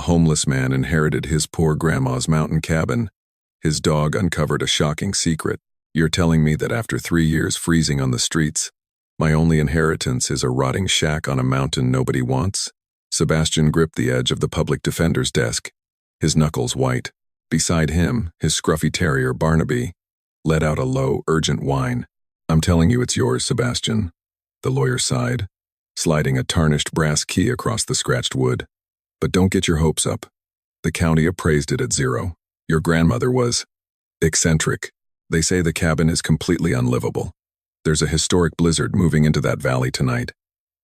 homeless man inherited his poor grandma's mountain cabin. His dog uncovered a shocking secret. You're telling me that after 3 years freezing on the streets, my only inheritance is a rotting shack on a mountain nobody wants? Sebastian gripped the edge of the public defender's desk, his knuckles white. Beside him, his scruffy terrier, Barnaby, let out a low, urgent whine. I'm telling you it's yours, Sebastian. The lawyer sighed, sliding a tarnished brass key across the scratched wood. But don't get your hopes up. The county appraised it at 0. Your grandmother was eccentric. They say the cabin is completely unlivable. There's a historic blizzard moving into that valley tonight.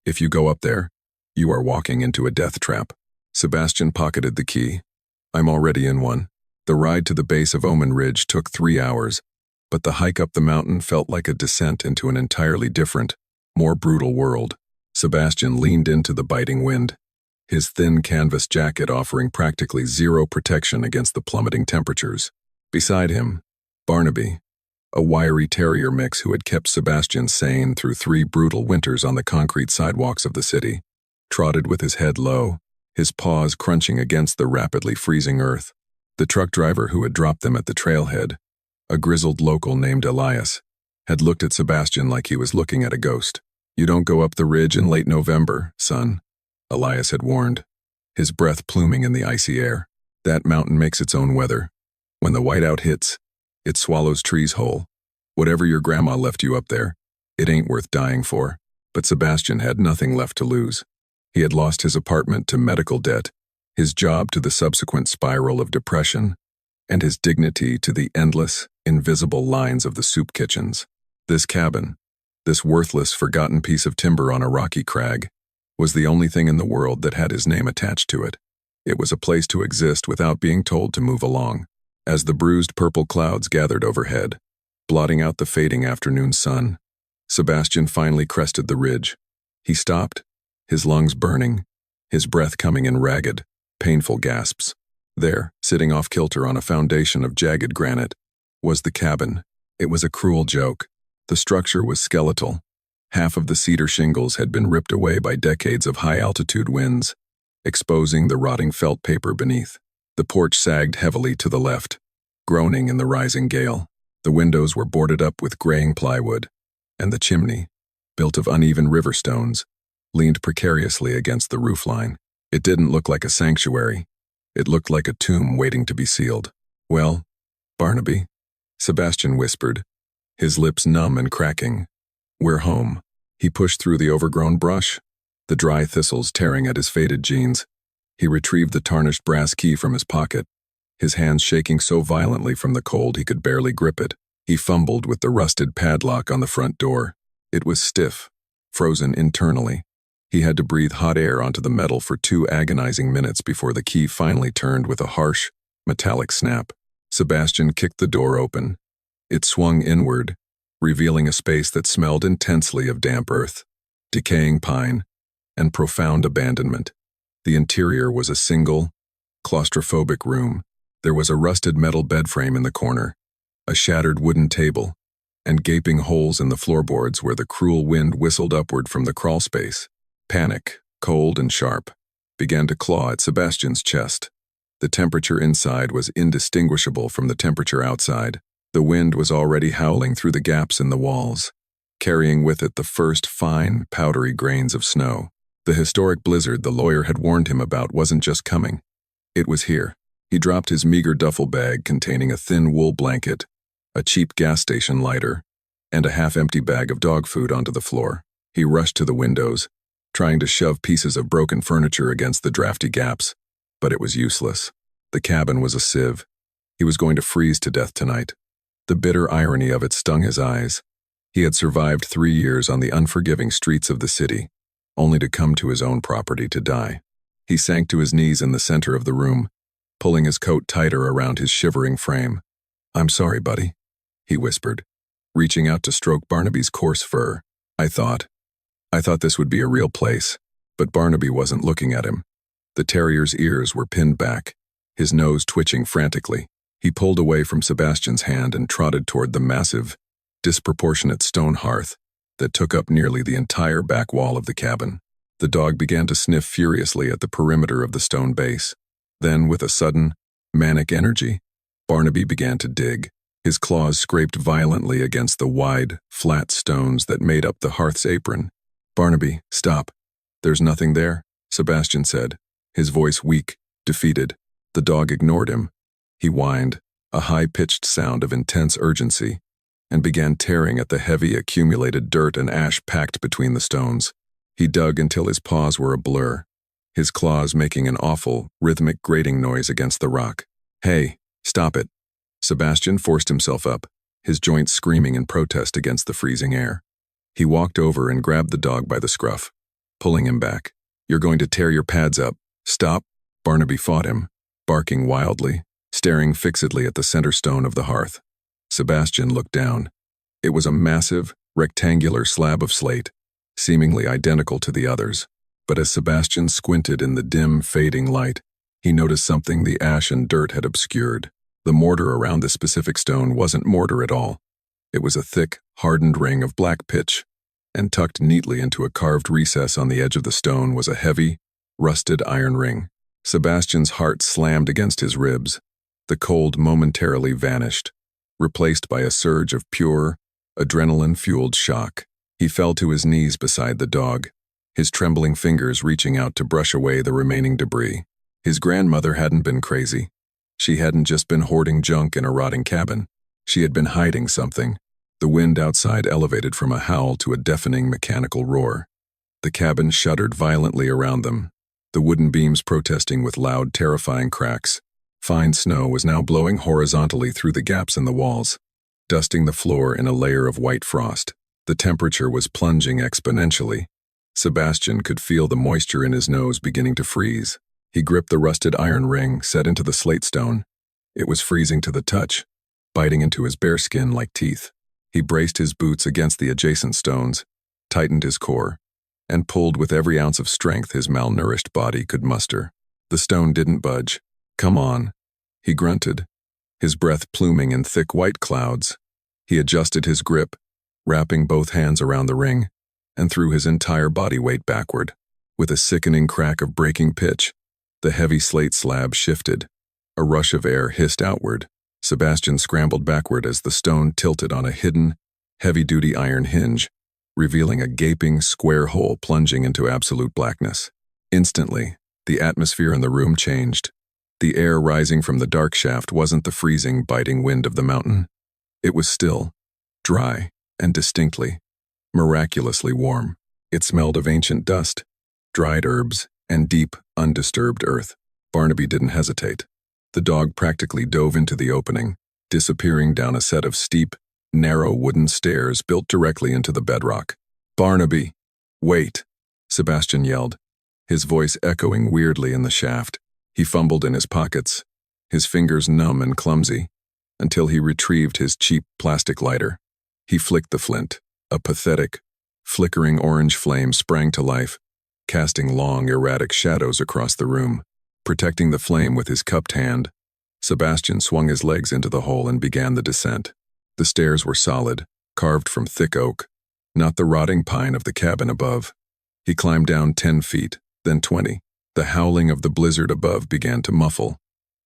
If you go up there, you are walking into a death trap. Sebastian pocketed the key. I'm already in one. The ride to the base of Omen Ridge took 3 hours, but the hike up the mountain felt like a descent into an entirely different, more brutal world. Sebastian leaned into the biting wind, his thin canvas jacket offering practically zero protection against the plummeting temperatures. Beside him, Barnaby, a wiry terrier mix who had kept Sebastian sane through 3 brutal winters on the concrete sidewalks of the city, trotted with his head low, his paws crunching against the rapidly freezing earth. The truck driver who had dropped them at the trailhead, a grizzled local named Elias, had looked at Sebastian like he was looking at a ghost. You don't go up the ridge in late November, son, Elias had warned, his breath pluming in the icy air. That mountain makes its own weather. When the whiteout hits, it swallows trees whole. Whatever your grandma left you up there, it ain't worth dying for. But Sebastian had nothing left to lose. He had lost his apartment to medical debt, his job to the subsequent spiral of depression, and his dignity to the endless, invisible lines of the soup kitchens. This cabin, this worthless, forgotten piece of timber on a rocky crag, was the only thing in the world that had his name attached to it. It was a place to exist without being told to move along. As the bruised purple clouds gathered overhead, blotting out the fading afternoon sun, Sebastian finally crested the ridge. He stopped, his lungs burning, his breath coming in ragged, painful gasps. There, sitting off-kilter on a foundation of jagged granite, was the cabin. It was a cruel joke. The structure was skeletal. Half of the cedar shingles had been ripped away by decades of high-altitude winds, exposing the rotting felt paper beneath. The porch sagged heavily to the left, groaning in the rising gale. The windows were boarded up with graying plywood, and the chimney, built of uneven river stones, leaned precariously against the roofline. It didn't look like a sanctuary. It looked like a tomb waiting to be sealed. Well, Barnaby, Sebastian whispered, his lips numb and cracking. We're home. He pushed through the overgrown brush, the dry thistles tearing at his faded jeans. He retrieved the tarnished brass key from his pocket, his hands shaking so violently from the cold he could barely grip it. He fumbled with the rusted padlock on the front door. It was stiff, frozen internally. He had to breathe hot air onto the metal for 2 agonizing minutes before the key finally turned with a harsh, metallic snap. Sebastian kicked the door open. It swung inward, revealing a space that smelled intensely of damp earth, decaying pine, and profound abandonment. The interior was a single, claustrophobic room. There was a rusted metal bed frame in the corner, a shattered wooden table, and gaping holes in the floorboards where the cruel wind whistled upward from the crawl space. Panic, cold and sharp, began to claw at Sebastian's chest. The temperature inside was indistinguishable from the temperature outside. The wind was already howling through the gaps in the walls, carrying with it the first fine, powdery grains of snow. The historic blizzard the lawyer had warned him about wasn't just coming. It was here. He dropped his meager duffel bag containing a thin wool blanket, a cheap gas station lighter, and a half-empty bag of dog food onto the floor. He rushed to the windows, trying to shove pieces of broken furniture against the drafty gaps, but it was useless. The cabin was a sieve. He was going to freeze to death tonight. The bitter irony of it stung his eyes. He had survived 3 years on the unforgiving streets of the city, only to come to his own property to die. He sank to his knees in the center of the room, pulling his coat tighter around his shivering frame. I'm sorry, buddy, he whispered, reaching out to stroke Barnaby's coarse fur. I thought this would be a real place, but Barnaby wasn't looking at him. The terrier's ears were pinned back, his nose twitching frantically. He pulled away from Sebastian's hand and trotted toward the massive, disproportionate stone hearth that took up nearly the entire back wall of the cabin. The dog began to sniff furiously at the perimeter of the stone base, Then, with a sudden, manic energy, Barnaby began to dig. His claws scraped violently against the wide, flat stones that made up the hearth's apron. "Barnaby, stop. There's nothing there," Sebastian said, his voice weak, defeated. The dog ignored him. He whined, a high-pitched sound of intense urgency, and began tearing at the heavy accumulated dirt and ash packed between the stones. He dug until his paws were a blur, his claws making an awful, rhythmic grating noise against the rock. "Hey, stop it." Sebastian forced himself up, his joints screaming in protest against the freezing air. He walked over and grabbed the dog by the scruff, pulling him back. "You're going to tear your pads up. Stop." Barnaby fought him, barking wildly, staring fixedly at the center stone of the hearth. Sebastian looked down. It was a massive, rectangular slab of slate, seemingly identical to the others. But as Sebastian squinted in the dim, fading light, he noticed something the ash and dirt had obscured. The mortar around this specific stone wasn't mortar at all. It was a thick, hardened ring of black pitch, and tucked neatly into a carved recess on the edge of the stone was a heavy, rusted iron ring. Sebastian's heart slammed against his ribs. The cold momentarily vanished, replaced by a surge of pure, adrenaline-fueled shock. He fell to his knees beside the dog, his trembling fingers reaching out to brush away the remaining debris. His grandmother hadn't been crazy. She hadn't just been hoarding junk in a rotting cabin. She had been hiding something. The wind outside elevated from a howl to a deafening mechanical roar. The cabin shuddered violently around them, the wooden beams protesting with loud, terrifying cracks. Fine snow was now blowing horizontally through the gaps in the walls, dusting the floor in a layer of white frost. The temperature was plunging exponentially. Sebastian could feel the moisture in his nose beginning to freeze. He gripped the rusted iron ring set into the slate stone. It was freezing to the touch, biting into his bare skin like teeth. He braced his boots against the adjacent stones, tightened his core, and pulled with every ounce of strength his malnourished body could muster. The stone didn't budge. "Come on," he grunted, his breath pluming in thick white clouds. He adjusted his grip, wrapping both hands around the ring, and threw his entire body weight backward. With a sickening crack of breaking pitch, the heavy slate slab shifted. A rush of air hissed outward. Sebastian scrambled backward as the stone tilted on a hidden, heavy-duty iron hinge, revealing a gaping, square hole plunging into absolute blackness. Instantly, the atmosphere in the room changed. The air rising from the dark shaft wasn't the freezing, biting wind of the mountain. It was still, dry, and distinctly, miraculously warm. It smelled of ancient dust, dried herbs, and deep, undisturbed earth. Barnaby didn't hesitate. The dog practically dove into the opening, disappearing down a set of steep, narrow wooden stairs built directly into the bedrock. "Barnaby, wait," Sebastian yelled, his voice echoing weirdly in the shaft. He fumbled in his pockets, his fingers numb and clumsy, until he retrieved his cheap plastic lighter. He flicked the flint. A pathetic, flickering orange flame sprang to life, casting long, erratic shadows across the room. Protecting the flame with his cupped hand, Sebastian swung his legs into the hole and began the descent. The stairs were solid, carved from thick oak, not the rotting pine of the cabin above. He climbed down 10 feet, then 20. The howling of the blizzard above began to muffle,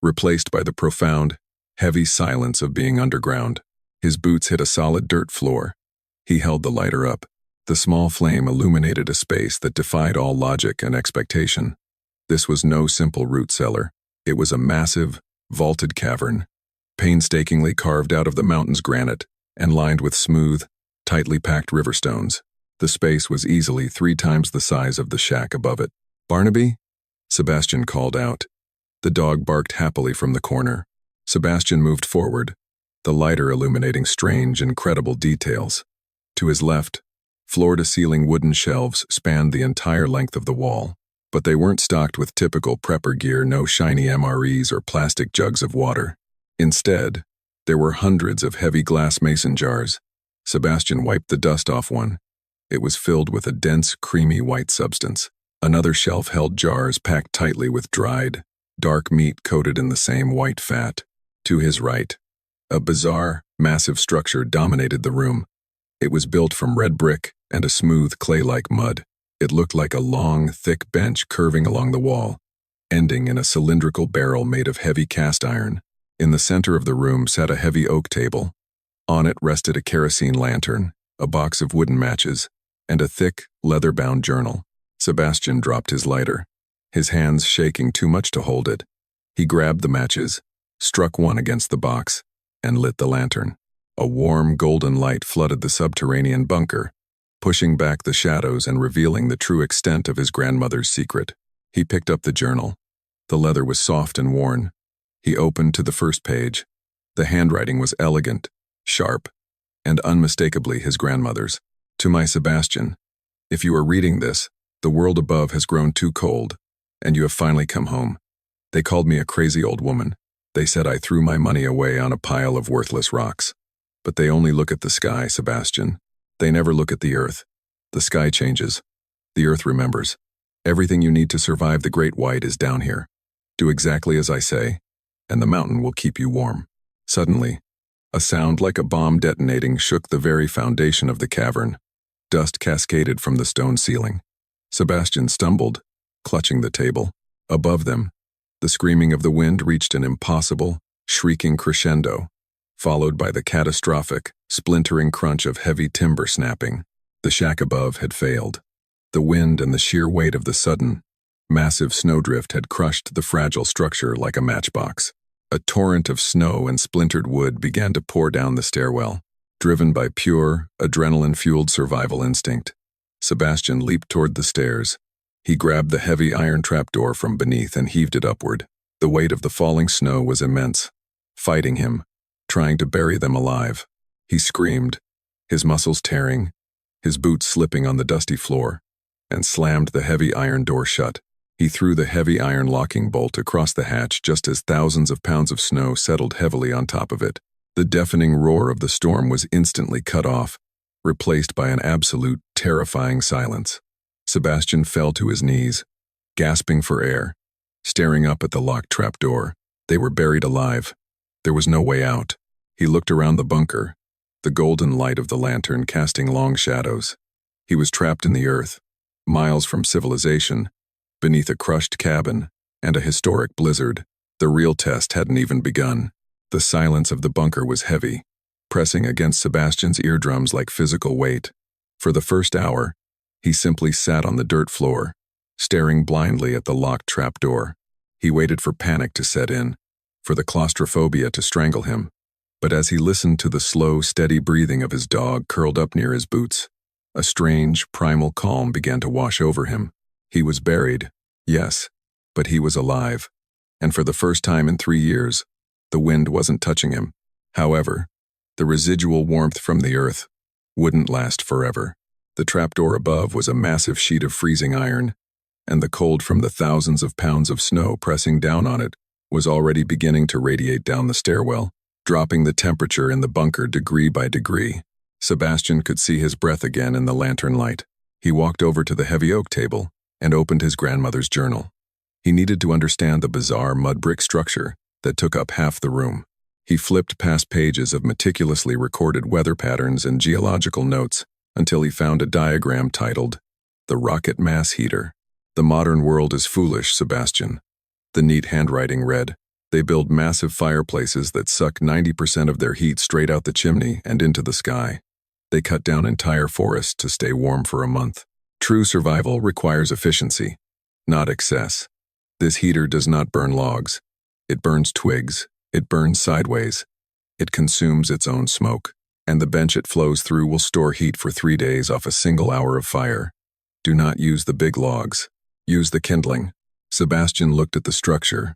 replaced by the profound, heavy silence of being underground. His boots hit a solid dirt floor. He held the lighter up. The small flame illuminated a space that defied all logic and expectation. This was no simple root cellar. It was a massive, vaulted cavern, painstakingly carved out of the mountain's granite and lined with smooth, tightly packed river stones. The space was easily 3 times the size of the shack above it. "Barnaby?" Sebastian called out. The dog barked happily from the corner. Sebastian moved forward, the lighter illuminating strange, incredible details. To his left, floor-to-ceiling wooden shelves spanned the entire length of the wall. But they weren't stocked with typical prepper gear, no shiny MREs or plastic jugs of water. Instead, there were hundreds of heavy glass mason jars. Sebastian wiped the dust off one. It was filled with a dense, creamy white substance. Another shelf held jars packed tightly with dried, dark meat coated in the same white fat. To his right, a bizarre, massive structure dominated the room. It was built from red brick and a smooth, clay-like mud. It looked like a long, thick bench curving along the wall, ending in a cylindrical barrel made of heavy cast iron. In the center of the room sat a heavy oak table. On it rested a kerosene lantern, a box of wooden matches, and a thick, leather-bound journal. Sebastian dropped his lighter, his hands shaking too much to hold it. He grabbed the matches, struck one against the box, and lit the lantern. A warm, golden light flooded the subterranean bunker, pushing back the shadows and revealing the true extent of his grandmother's secret. He picked up the journal. The leather was soft and worn. He opened to the first page. The handwriting was elegant, sharp, and unmistakably his grandmother's. To my Sebastian, if you are reading this, the world above has grown too cold, and you have finally come home. They called me a crazy old woman. They said I threw my money away on a pile of worthless rocks. But they only look at the sky, Sebastian. They never look at the earth. The sky changes. The earth remembers. Everything you need to survive the Great White is down here. Do exactly as I say, and the mountain will keep you warm. Suddenly, a sound like a bomb detonating shook the very foundation of the cavern. Dust cascaded from the stone ceiling. Sebastian stumbled, clutching the table. Above them, the screaming of the wind reached an impossible, shrieking crescendo, followed by the catastrophic, splintering crunch of heavy timber snapping. The shack above had failed. The wind and the sheer weight of the sudden, massive snowdrift had crushed the fragile structure like a matchbox. A torrent of snow and splintered wood began to pour down the stairwell. Driven by pure, adrenaline-fueled survival instinct, Sebastian leaped toward the stairs. He grabbed the heavy iron trapdoor from beneath and heaved it upward. The weight of the falling snow was immense, fighting him, trying to bury them alive. He screamed, his muscles tearing, his boots slipping on the dusty floor, and slammed the heavy iron door shut. He threw the heavy iron locking bolt across the hatch just as thousands of pounds of snow settled heavily on top of it. The deafening roar of the storm was instantly cut off, replaced by an absolute, terrifying silence. Sebastian fell to his knees, gasping for air, staring up at the locked trapdoor. They were buried alive. There was no way out. He looked around the bunker, the golden light of the lantern casting long shadows. He was trapped in the earth, miles from civilization, beneath a crushed cabin and a historic blizzard. The real test hadn't even begun. The silence of the bunker was heavy, pressing against Sebastian's eardrums like physical weight. For the first hour, he simply sat on the dirt floor, staring blindly at the locked trapdoor. He waited for panic to set in, for the claustrophobia to strangle him. But as he listened to the slow, steady breathing of his dog curled up near his boots, a strange, primal calm began to wash over him. He was buried, yes, but he was alive. And for the first time in 3 years, the wind wasn't touching him. However, the residual warmth from the earth wouldn't last forever. The trapdoor above was a massive sheet of freezing iron, and the cold from the thousands of pounds of snow pressing down on it was already beginning to radiate down the stairwell, dropping the temperature in the bunker degree by degree. Sebastian could see his breath again in the lantern light. He walked over to the heavy oak table and opened his grandmother's journal. He needed to understand the bizarre mud brick structure that took up half the room. He flipped past pages of meticulously recorded weather patterns and geological notes until he found a diagram titled, "The Rocket Mass Heater." "The modern world is foolish, Sebastian." The neat handwriting read, "They build massive fireplaces that suck 90% of their heat straight out the chimney and into the sky. They cut down entire forests to stay warm for a month. True survival requires efficiency, not excess. This heater does not burn logs. It burns twigs. It burns sideways. It consumes its own smoke. And the bench it flows through will store heat for 3 days off a single hour of fire. Do not use the big logs. Use the kindling." Sebastian looked at the structure.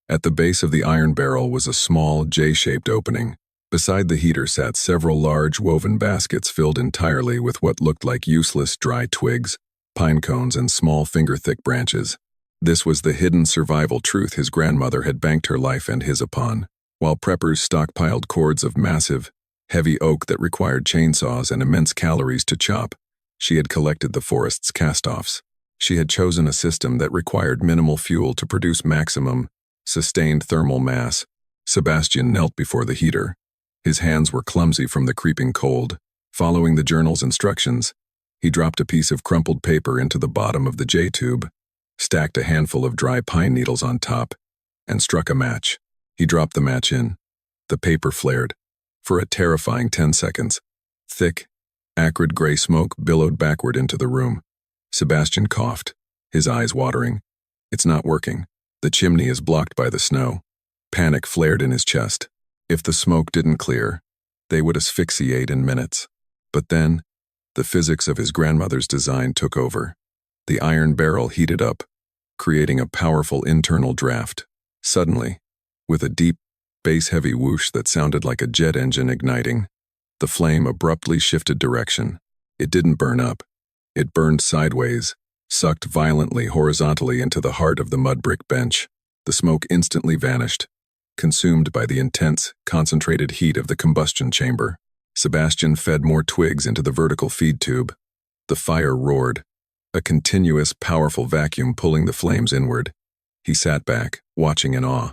At the base of the iron barrel was a small, J-shaped opening. Beside the heater sat several large woven baskets filled entirely with what looked like useless dry twigs, pine cones, and small finger-thick branches. This was the hidden survival truth his grandmother had banked her life and his upon. While preppers stockpiled cords of massive, heavy oak that required chainsaws and immense calories to chop, she had collected the forest's cast-offs. She had chosen a system that required minimal fuel to produce maximum, sustained thermal mass. Sebastian knelt before the heater. His hands were clumsy from the creeping cold. Following the journal's instructions, he dropped a piece of crumpled paper into the bottom of the J-tube. stacked a handful of dry pine needles on top, and struck a match. He dropped the match in. The paper flared. For a terrifying 10 seconds, thick, acrid gray smoke billowed backward into the room. Sebastian coughed, his eyes watering. It's not working. The chimney is blocked by the snow. Panic flared in his chest. If the smoke didn't clear, they would asphyxiate in minutes. But then, the physics of his grandmother's design took over. The iron barrel heated up, creating a powerful internal draft. Suddenly, with a deep, bass-heavy whoosh that sounded like a jet engine igniting, the flame abruptly shifted direction. It didn't burn up. It burned sideways, sucked violently horizontally into the heart of the mud brick bench. The smoke instantly vanished, consumed by the intense, concentrated heat of the combustion chamber. Sebastian fed more twigs into the vertical feed tube. The fire roared, a continuous, powerful vacuum pulling the flames inward. He sat back, watching in awe.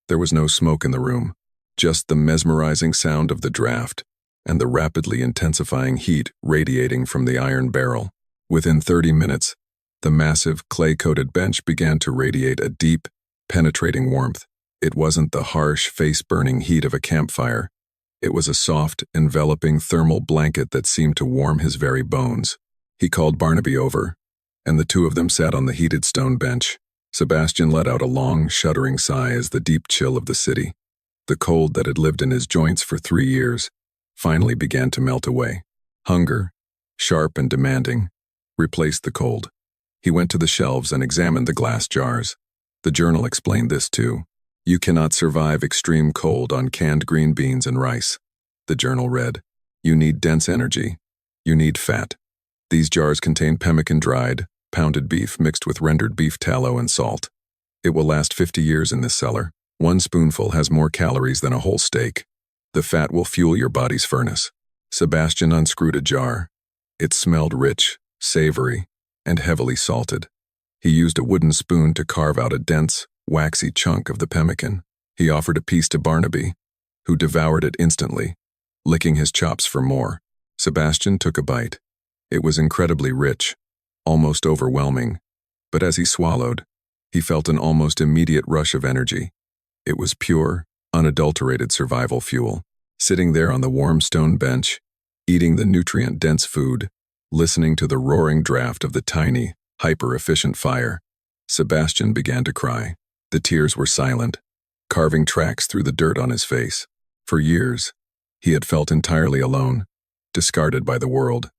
There was no smoke in the room, just the mesmerizing sound of the draft and the rapidly intensifying heat radiating from the iron barrel. Within 30 minutes, the massive, clay-coated bench began to radiate a deep, penetrating warmth. It wasn't the harsh, face-burning heat of a campfire. It was a soft, enveloping thermal blanket that seemed to warm his very bones. He called Barnaby over, and the two of them sat on the heated stone bench. Sebastian let out a long, shuddering sigh as the deep chill of the city, the cold that had lived in his joints for 3 years, finally began to melt away. Hunger, sharp and demanding, replaced the cold. He went to the shelves and examined the glass jars. The journal explained this too. You cannot survive extreme cold on canned green beans and rice. The journal read, you need dense energy. You need fat. These jars contain pemmican dried, pounded beef mixed with rendered beef tallow and salt. It will last 50 years in this cellar. 1 spoonful has more calories than a whole steak. The fat will fuel your body's furnace. Sebastian unscrewed a jar. It smelled rich, savory, and heavily salted. He used a wooden spoon to carve out a dense, waxy chunk of the pemmican. He offered a piece to Barnaby, who devoured it instantly, licking his chops for more. Sebastian took a bite. It was incredibly rich, almost overwhelming, but as he swallowed, he felt an almost immediate rush of energy. It was pure, unadulterated survival fuel. Sitting there on the warm stone bench, eating the nutrient-dense food, listening to the roaring draft of the tiny, hyper-efficient fire, Sebastian began to cry. The tears were silent, carving tracks through the dirt on his face. For years, he had felt entirely alone, discarded by the world.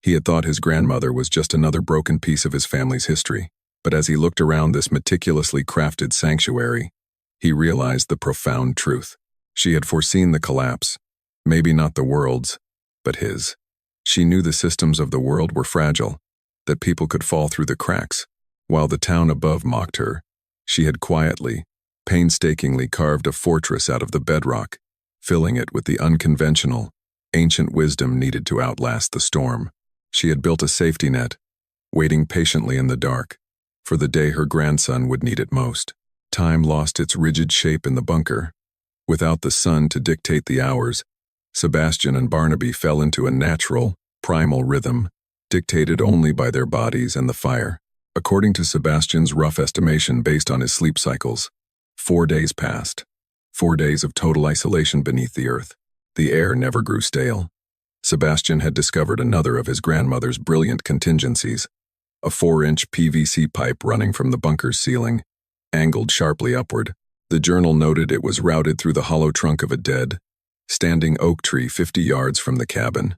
He had thought his grandmother was just another broken piece of his family's history. But as he looked around this meticulously crafted sanctuary, he realized the profound truth. She had foreseen the collapse, maybe not the world's, but his. She knew the systems of the world were fragile, that people could fall through the cracks. While the town above mocked her, she had quietly, painstakingly carved a fortress out of the bedrock, filling it with the unconventional, ancient wisdom needed to outlast the storm. She had built a safety net, waiting patiently in the dark, for the day her grandson would need it most. Time lost its rigid shape in the bunker. Without the sun to dictate the hours, Sebastian and Barnaby fell into a natural, primal rhythm, dictated only by their bodies and the fire. According to Sebastian's rough estimation based on his sleep cycles, 4 days passed. 4 days of total isolation beneath the earth. The air never grew stale. Sebastian had discovered another of his grandmother's brilliant contingencies, a 4-inch PVC pipe running from the bunker's ceiling, angled sharply upward. The journal noted it was routed through the hollow trunk of a dead, standing oak tree 50 yards from the cabin.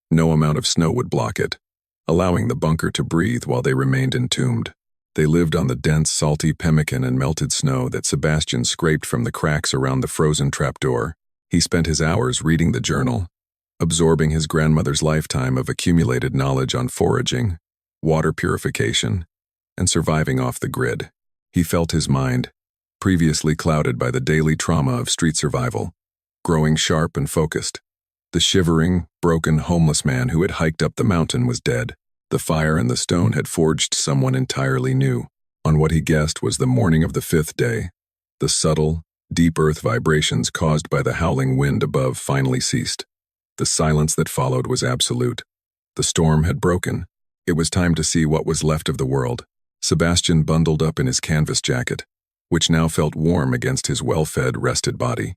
No amount of snow would block it, allowing the bunker to breathe while they remained entombed. They lived on the dense, salty pemmican and melted snow that Sebastian scraped from the cracks around the frozen trapdoor. He spent his hours reading the journal, absorbing his grandmother's lifetime of accumulated knowledge on foraging, water purification, and surviving off the grid. He felt his mind, previously clouded by the daily trauma of street survival, growing sharp and focused. The shivering, broken, homeless man who had hiked up the mountain was dead. The fire and the stone had forged someone entirely new. On what he guessed was the morning of the 5th day, the subtle, deep earth vibrations caused by the howling wind above finally ceased. The silence that followed was absolute. The storm had broken. It was time to see what was left of the world. Sebastian bundled up in his canvas jacket, which now felt warm against his well-fed, rested body.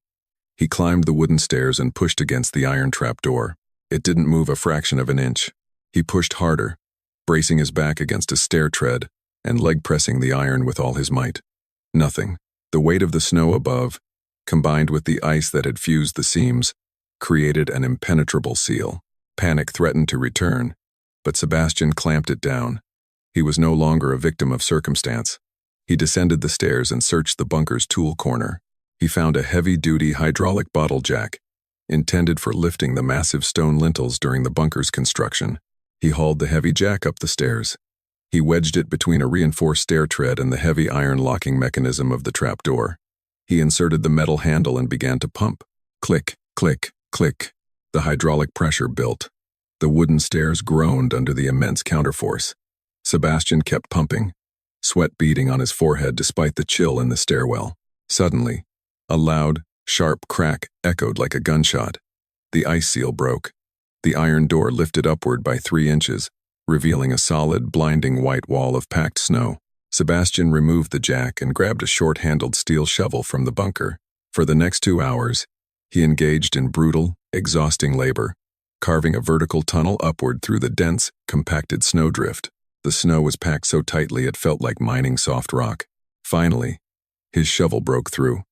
He climbed the wooden stairs and pushed against the iron trap door. It didn't move a fraction of an inch. He pushed harder, bracing his back against a stair tread and leg-pressing the iron with all his might. Nothing. The weight of the snow above, combined with the ice that had fused the seams, created an impenetrable seal. Panic threatened to return, but Sebastian clamped it down. He was no longer a victim of circumstance. He descended the stairs and searched the bunker's tool corner. He found a heavy-duty hydraulic bottle jack, intended for lifting the massive stone lintels during the bunker's construction. He hauled the heavy jack up the stairs. He wedged it between a reinforced stair tread and the heavy iron locking mechanism of the trapdoor. He inserted the metal handle and began to pump. Click, click, click. The hydraulic pressure built. The wooden stairs groaned under the immense counterforce. Sebastian kept pumping, sweat beading on his forehead despite the chill in the stairwell. Suddenly, a loud, sharp crack echoed like a gunshot. The ice seal broke. The iron door lifted upward by 3 inches, revealing a solid, blinding white wall of packed snow. Sebastian removed the jack and grabbed a short-handled steel shovel from the bunker. For the next 2 hours, he engaged in brutal, exhausting labor, carving a vertical tunnel upward through the dense, compacted snowdrift. The snow was packed so tightly it felt like mining soft rock. Finally, his shovel broke through.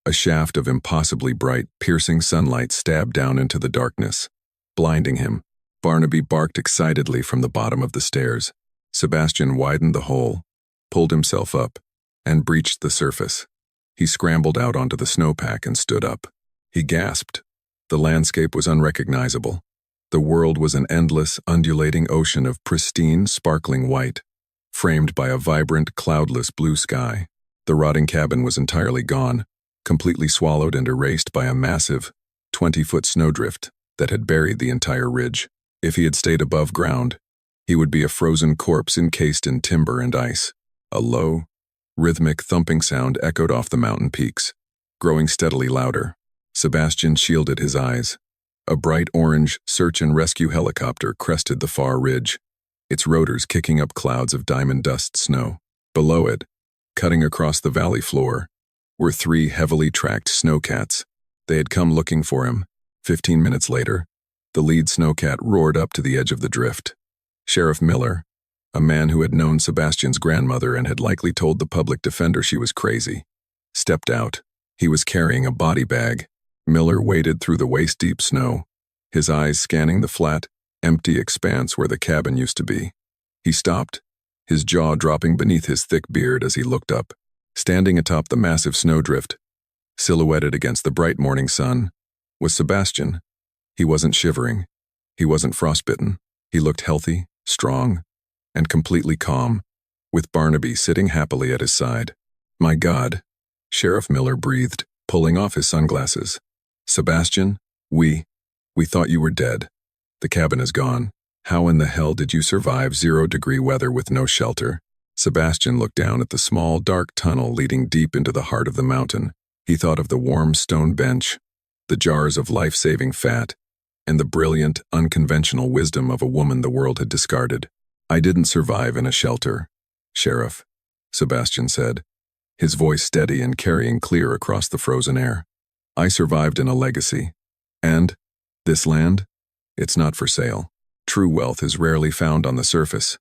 A shaft of impossibly bright, piercing sunlight stabbed down into the darkness, blinding him. Barnaby barked excitedly from the bottom of the stairs. Sebastian widened the hole, pulled himself up, and breached the surface. He scrambled out onto the snowpack and stood up. He gasped. The landscape was unrecognizable. The world was an endless, undulating ocean of pristine, sparkling white, framed by a vibrant, cloudless blue sky. The rotting cabin was entirely gone, completely swallowed and erased by a massive, 20-foot snowdrift that had buried the entire ridge. If he had stayed above ground, he would be a frozen corpse encased in timber and ice. A low, rhythmic thumping sound echoed off the mountain peaks, growing steadily louder. Sebastian shielded his eyes. A bright orange search and rescue helicopter crested the far ridge, its rotors kicking up clouds of diamond dust snow. Below it, cutting across the valley floor, were 3 heavily tracked snowcats. They had come looking for him. 15 minutes later, the lead snowcat roared up to the edge of the drift. Sheriff Miller, a man who had known Sebastian's grandmother and had likely told the public defender she was crazy, stepped out. He was carrying a body bag. Miller waded through the waist-deep snow, his eyes scanning the flat, empty expanse where the cabin used to be. He stopped, his jaw dropping beneath his thick beard as he looked up. Standing atop the massive snowdrift, silhouetted against the bright morning sun, was Sebastian. He wasn't shivering. He wasn't frostbitten. He looked healthy, strong, and completely calm, with Barnaby sitting happily at his side. "My God," Sheriff Miller breathed, pulling off his sunglasses. "Sebastian, we thought you were dead. The cabin is gone. How in the hell did you survive 0-degree weather with no shelter?" Sebastian looked down at the small, dark tunnel leading deep into the heart of the mountain. He thought of the warm stone bench, the jars of life-saving fat, and the brilliant, unconventional wisdom of a woman the world had discarded. "I didn't survive in a shelter, Sheriff," Sebastian said, his voice steady and carrying clear across the frozen air. "I survived in a legacy. And this land? It's not for sale. True wealth is rarely found on the surface.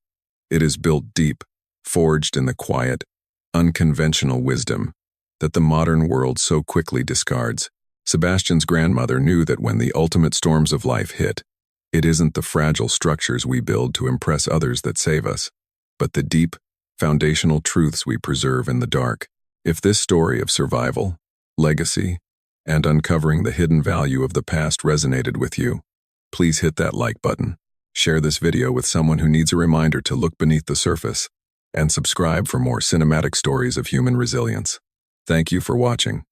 It is built deep, forged in the quiet, unconventional wisdom that the modern world so quickly discards." Sebastian's grandmother knew that when the ultimate storms of life hit, it isn't the fragile structures we build to impress others that save us, but the deep, foundational truths we preserve in the dark. If this story of survival, legacy, and uncovering the hidden value of the past resonated with you, please hit that like button, share this video with someone who needs a reminder to look beneath the surface, and subscribe for more cinematic stories of human resilience. Thank you for watching.